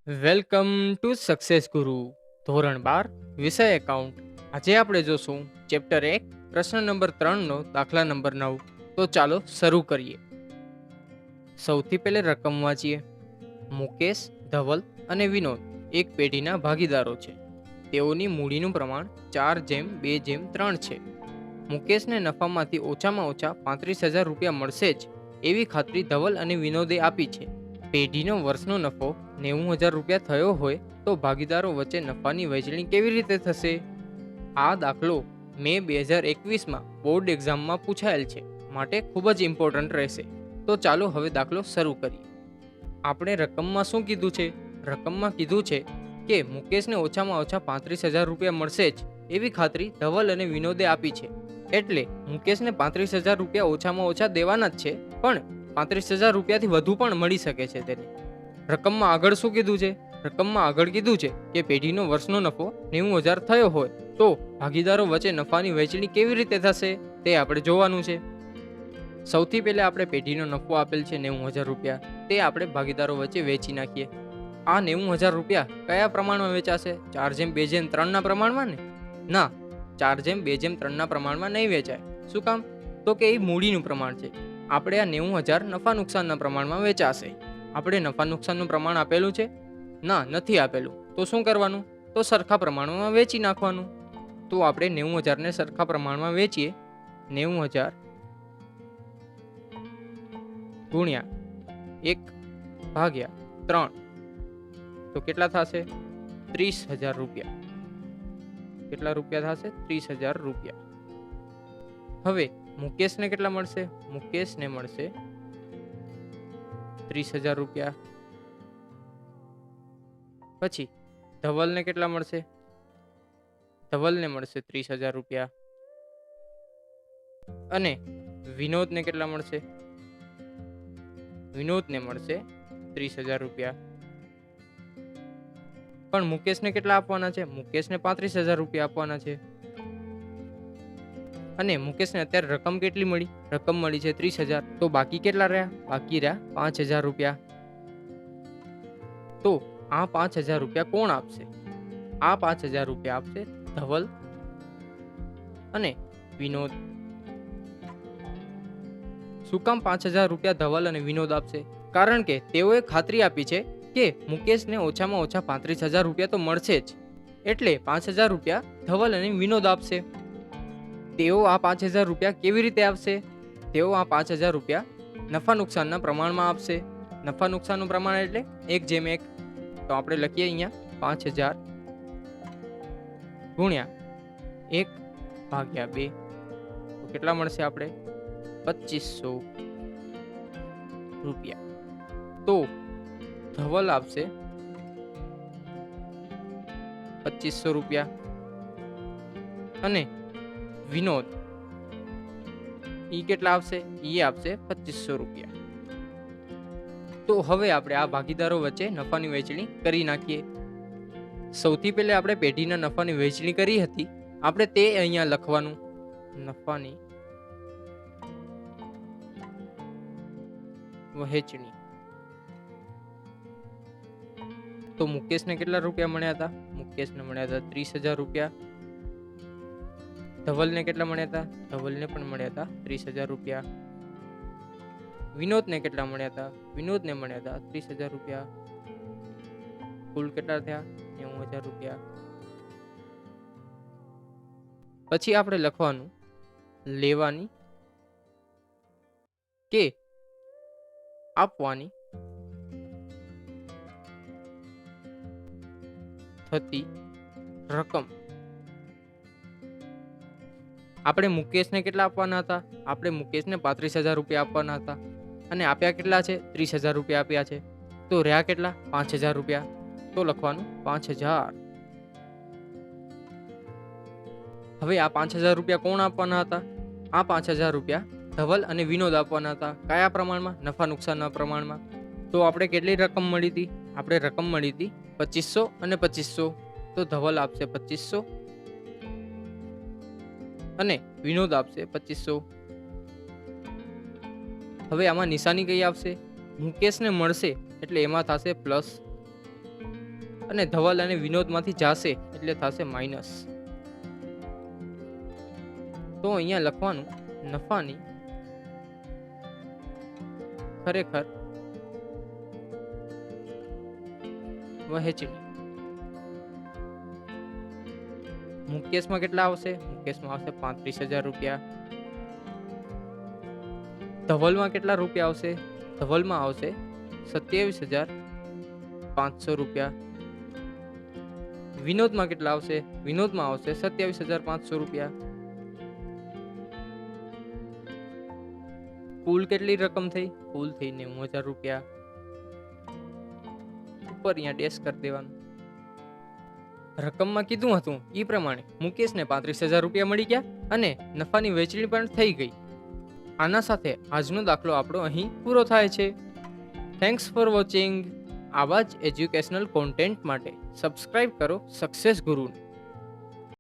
Welcome to success ગુરુ ધોરણ 12 વિષય એકાઉન્ટ. આજે આપણે જોશું ચેપ્ટર 1 પ્રશ્ન નંબર 3 નો દાખલા નંબર 9. તો ચાલો શરૂ કરીએ. સૌથી પહેલે રકમ વાંચીએ. મુકેશ, ધવલ અને વિનોદ એક પેઢીના ભાગીદારો છે. તેઓની મૂડીનું પ્રમાણ 4:2:3 છે. મુકેશને નફામાંથી ઓછામાં ઓછા 35,000 રૂપિયા મળશે જ એવી ખાતરી ધવલ અને વિનોદે આપી છે. પેઢીનો વર્ષનો નફો 90,000 રૂપિયા થયો હોય તો ભાગીદારો વચ્ચે નફાની વહેંચણી કેવી રીતે થશે? આ દાખલો મે 2021માં બોર્ડ એક્ઝામમાં પૂછાયેલ છે, માટે ખૂબ જ ઇમ્પોર્ટન્ટ રહેશે. તો ચાલો હવે દાખલો શરૂ કરીએ. આપણે રકમમાં શું કીધું છે? રકમમાં કીધું છે કે મુકેશને ઓછામાં ઓછા 35,000 રૂપિયા મળશે જ એવી ખાતરી ધવલ અને વિનોદે આપી છે. એટલે મુકેશને 35,000 રૂપિયા ઓછામાં ઓછા દેવાના જ છે, પણ 35,000 રૂપિયાથી વધુ પણ મળી શકે છે તેને. રકમમાં આગળ શું કીધું છે? રકમમાં આગળ કીધું છે કે પેઢીનો વર્ષનો નફો 90,000 થયો હોય તો ભાગીદારો વચ્ચે નફાની વહેંચણી કેવી રીતે થશે તે આપણે જોવાનું છે. સૌથી પહેલા આપણે પેઢીનો નફો આપેલ છે 90,000 રૂપિયા, તે આપણે ભાગીદારો વચ્ચે વેચી નાખીએ. આ 90,000 રૂપિયા કયા પ્રમાણમાં વેચાશે? 4:2:3 પ્રમાણમાં ને? ના, 4:2:3 પ્રમાણમાં નહીં વેચાય. શું કામ? તો કે એ મૂડીનું પ્રમાણ છે. આપણે આ 90,000 નફા નુકસાનના પ્રમાણમાં વેચાશે. આપણે નફા નુકસાનનું પ્રમાણ આપેલું છે? ના, નથી આપેલું. તો શું કરવાનું? તો સરખા પ્રમાણમાં વેચી નાખવાનું. તો આપણે 90,000 ને સરખા પ્રમાણમાં વેચીએ. 90,000 ગુણ્યા 1/3 તો કેટલા થશે? 30,000 રૂપિયા. કેટલા રૂપિયા થશે? 30,000 રૂપિયા. હવે મુકેશને કેટલા મળશે? મુકેશને મળશે 30,000 રૂપિયા. પછી ધવલને કેટલા મળશે? ધવલને મળશે 30,000 રૂપિયા. અને વિનોદને કેટલા મળશે? વિનોદને મળશે 30,000 રૂપિયા. પણ મુકેશને કેટલા આપવાના છે? મુકેશને 35,000 રૂપિયા આપવાના છે. અને મુકેશને અત્યારે રકમ કેટલી મળી? રકમ મળી છે 30,000. તો બાકી કેટલા રહ્યા? બાકી રહ્યા 5,000 રૂપિયા. તો આ 5,000 રૂપિયા કોણ આપશે? આ 5,000 રૂપિયા આપશે ધવલ અને વિનોદ. શું કામ 5,000 રૂપિયા ધવલ અને વિનોદ આપશે? કારણ કે તેઓએ ખાતરી આપી છે કે મુકેશને ઓછામાં ઓછા 35,000 રૂપિયા તો મળશે જ. એટલે 5,000 રૂપિયા ધવલ અને વિનોદ આપશે. તેઓ આ 5,000 રૂપિયા કેવી રીતે આપશે? તેઓ આ 5,000 રૂપિયા નફા નુકસાનના પ્રમાણમાં આપશે. નફા નુકસાનનું પ્રમાણ એટલે 1:1. તો આપણે લખીએ અહીંયા 5,000 ગુણ્યા 1/2. તો કેટલા મળશે આપણે? 2,500 રૂપિયા. તો ધવલ આપશે 2,500 રૂપિયા અને વિનોદ ઈ કેટલા આપશે? ઈ આપશે 2,500 રૂપિયા. તો હવે આપણે આ ભાગીદારો વચ્ચે નફાની વહેંચણી કરી નાખીએ. સૌથી પહેલા આપણે પેઢીના નફાની વહેંચણી કરી હતી, આપણે તે અહીંયા લખવાનું. નફાની વહેંચણી. તો મુકેશને કેટલા રૂપિયા મળ્યા હતા? મુકેશને મળ્યા હતા 30,000 રૂપિયા. ધવલને કેટલા મળ્યા હતા? ધવલને પણ મળ્યા હતા 30,000 રૂપિયા. વિનોદને કેટલા મળ્યા હતા? વિનોદને મળ્યા હતા 30,000 રૂપિયા. કુલ કેટલા થયા? 90,000 રૂપિયા. પછી આપણે લખવાનું લેવાની કે આપવાની થતી રકમ. આપણે મુકેશને કેટલા આપવાના હતા? આપણે મુકેશને 35,000 રૂપિયા આપવાના હતા. અને આપ્યા કેટલા છે? 30,000 રૂપિયા આપ્યા છે. તો રહ્યા કેટલા? 5,000 રૂપિયા. તો લખવાનું 5,000. હવે આ 5,000 રૂપિયા કોણ આપવાના હતા? આ 5,000 રૂપિયા ધવલ અને વિનોદ આપવાના હતા. કયા પ્રમાણમાં? નફા નુકસાનના પ્રમાણમાં. તો આપણે કેટલી રકમ મળી હતી? આપણે રકમ મળી હતી 2,500 અને 2,500. તો ધવલ આપશે 2,500 અને વિનોદ આપશે 2,500. હવે આમાં નિશાની કઈ આવશે? મુકેશને મળશે એટલે એમાં થશે પ્લસ, અને ધવલ અને વિનોદમાંથી જાશે એટલે થશે માઇનસ. તો અહીંયા લખવાનું નફાની ખરેખર વહેંચણી. મુકેશમાં કેટલા આવશે? મુકેશમાં આવશે 35,000 રૂપિયા. ધવલમાં કેટલા રૂપિયા આવશે? ધવલમાં આવશે 27,500 રૂપિયા. વિનોદમાં કેટલા આવશે? વિનોદમાં આવશે 27,500 રૂપિયા. કુલ કેટલી રકમ થઈ? કુલ થઈ 90,000 રૂપિયા. ઉપર અહીંયા ડેશ કરી દેવાનું. રકમમાં કીધું હતું એ પ્રમાણે મુકેશને 35,000 રૂપિયા મળી ગયા અને નફાની વહેંચણી પણ થઈ ગઈ. આના સાથે આજનો દાખલો આપણો અહીં પૂરો થાય છે. Thanks for watching. આવા જ એજ્યુકેશનલ કોન્ટેન્ટ માટે સબસ્ક્રાઇબ કરો સક્સેસ ગુરુને.